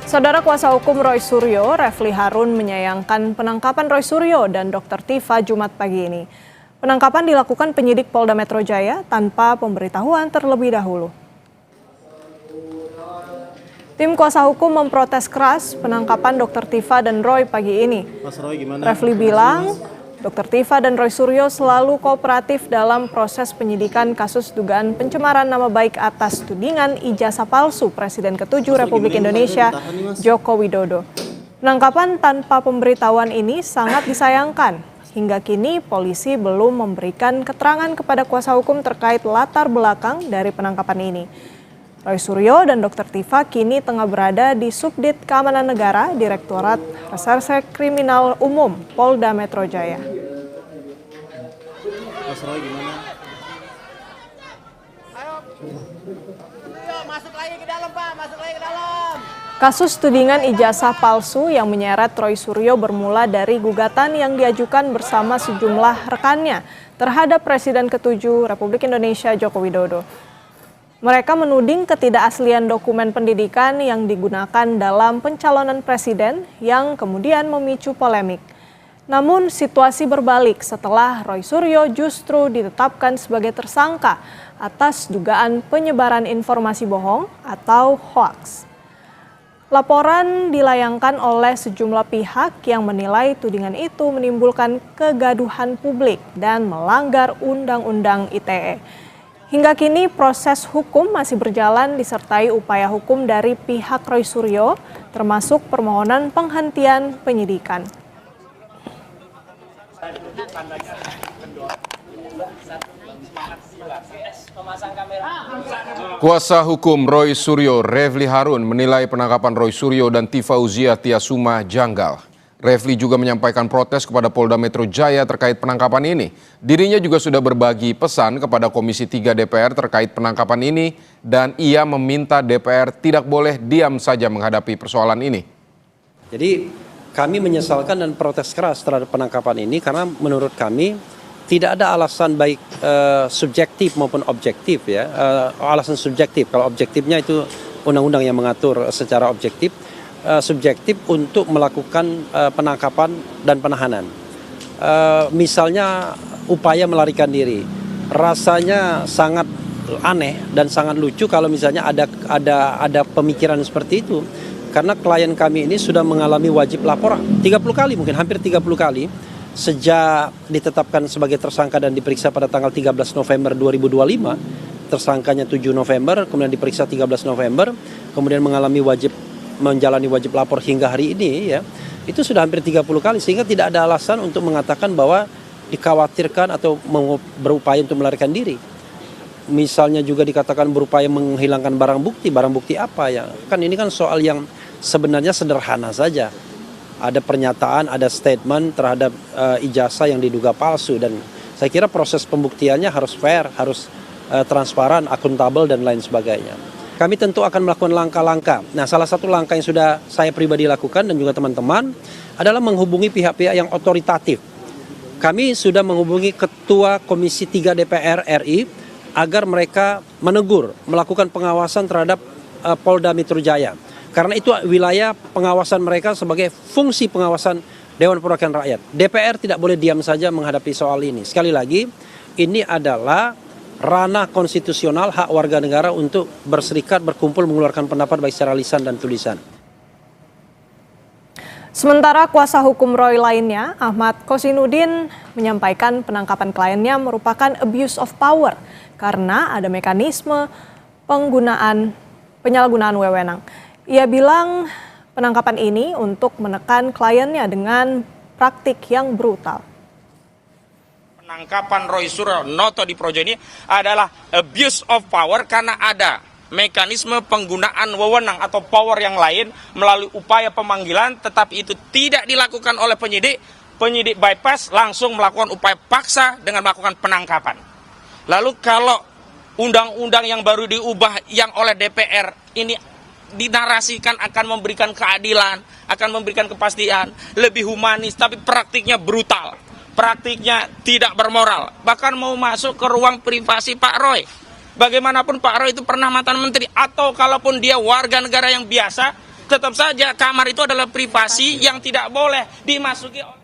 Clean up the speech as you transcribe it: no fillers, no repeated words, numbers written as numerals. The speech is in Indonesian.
Saudara kuasa hukum Roy Suryo, Refli Harun menyayangkan penangkapan Roy Suryo dan Dr. Tifa Jumat pagi ini. Penangkapan dilakukan penyidik Polda Metro Jaya tanpa pemberitahuan terlebih dahulu. Tim kuasa hukum memprotes keras penangkapan Dr. Tifa dan Roy pagi ini. Refli bilang, Dr. Tifa dan Roy Suryo selalu kooperatif dalam proses penyidikan kasus dugaan pencemaran nama baik atas tudingan ijazah palsu Presiden ke-7 Republik Indonesia Joko Widodo. Penangkapan tanpa pemberitahuan ini sangat disayangkan. Hingga kini polisi belum memberikan keterangan kepada kuasa hukum terkait latar belakang dari penangkapan ini. Roy Suryo dan Dr. Tifa kini tengah berada di Subdit Keamanan Negara, Direktorat Reserse Kriminal Umum Polda Metro Jaya. Mas Roy gimana? Ayo, masuk lagi ke dalam Pak, masuk lagi ke dalam. Kasus tudingan ijazah palsu yang menyeret Roy Suryo bermula dari gugatan yang diajukan bersama sejumlah rekannya terhadap Presiden ke-7 Republik Indonesia Joko Widodo. Mereka menuding ketidakaslian dokumen pendidikan yang digunakan dalam pencalonan presiden yang kemudian memicu polemik. Namun situasi berbalik setelah Roy Suryo justru ditetapkan sebagai tersangka atas dugaan penyebaran informasi bohong atau hoaks. Laporan dilayangkan oleh sejumlah pihak yang menilai tudingan itu menimbulkan kegaduhan publik dan melanggar Undang-Undang ITE. Hingga kini proses hukum masih berjalan disertai upaya hukum dari pihak Roy Suryo, termasuk permohonan penghentian penyidikan. Kuasa hukum Roy Suryo, Refli Harun, menilai penangkapan Roy Suryo dan Tifa Uzia Tiasuma janggal. Refli juga menyampaikan protes kepada Polda Metro Jaya terkait penangkapan ini. Dirinya juga sudah berbagi pesan kepada Komisi 3 DPR terkait penangkapan ini dan ia meminta DPR tidak boleh diam saja menghadapi persoalan ini. Jadi kami menyesalkan dan protes keras terhadap penangkapan ini karena menurut kami tidak ada alasan baik subjektif maupun objektif ya. Alasan subjektif, kalau objektifnya itu undang-undang yang mengatur secara objektif. Subjektif untuk melakukan penangkapan dan penahanan. Misalnya upaya melarikan diri. Rasanya sangat aneh dan sangat lucu kalau misalnya ada pemikiran seperti itu. Karena klien kami ini sudah mengalami wajib lapor 30 kali, mungkin hampir 30 kali sejak ditetapkan sebagai tersangka dan diperiksa pada tanggal 13 November 2025. Tersangkanya 7 November, kemudian diperiksa 13 November, kemudian menjalani wajib lapor hingga hari ini ya, itu sudah hampir 30 kali sehingga tidak ada alasan untuk mengatakan bahwa dikhawatirkan atau berupaya untuk melarikan diri. Misalnya juga dikatakan berupaya menghilangkan barang bukti apa ya? Kan ini kan soal yang sebenarnya sederhana saja. Ada pernyataan, ada statement terhadap ijazah yang diduga palsu dan saya kira proses pembuktiannya harus fair, harus transparan, akuntabel dan lain sebagainya. Kami tentu akan melakukan langkah-langkah. Nah, salah satu langkah yang sudah saya pribadi lakukan dan juga teman-teman adalah menghubungi pihak-pihak yang otoritatif. Kami sudah menghubungi Ketua Komisi 3 DPR RI agar mereka menegur, melakukan pengawasan terhadap Polda Metro Jaya. Karena itu wilayah pengawasan mereka sebagai fungsi pengawasan Dewan Perwakilan Rakyat. DPR tidak boleh diam saja menghadapi soal ini. Sekali lagi, ini adalah ranah konstitusional hak warga negara untuk berserikat, berkumpul, mengeluarkan pendapat baik secara lisan dan tulisan. Sementara kuasa hukum Roy lainnya, Ahmad Kosinudin, menyampaikan penangkapan kliennya merupakan abuse of power karena ada mekanisme penyalahgunaan wewenang. Ia bilang penangkapan ini untuk menekan kliennya dengan praktik yang brutal. Penangkapan Roy Suryo Noto di Projo ini adalah abuse of power karena ada mekanisme penggunaan wewenang atau power yang lain melalui upaya pemanggilan, tetapi itu tidak dilakukan oleh penyidik. Penyidik bypass langsung melakukan upaya paksa dengan melakukan penangkapan. Lalu kalau undang-undang yang baru diubah yang oleh DPR ini dinarasikan akan memberikan keadilan, akan memberikan kepastian, lebih humanis, tapi praktiknya brutal. Praktiknya tidak bermoral, bahkan mau masuk ke ruang privasi Pak Roy. Bagaimanapun Pak Roy itu pernah mantan menteri, atau kalaupun dia warga negara yang biasa, tetap saja kamar itu adalah privasi yang tidak boleh dimasuki oleh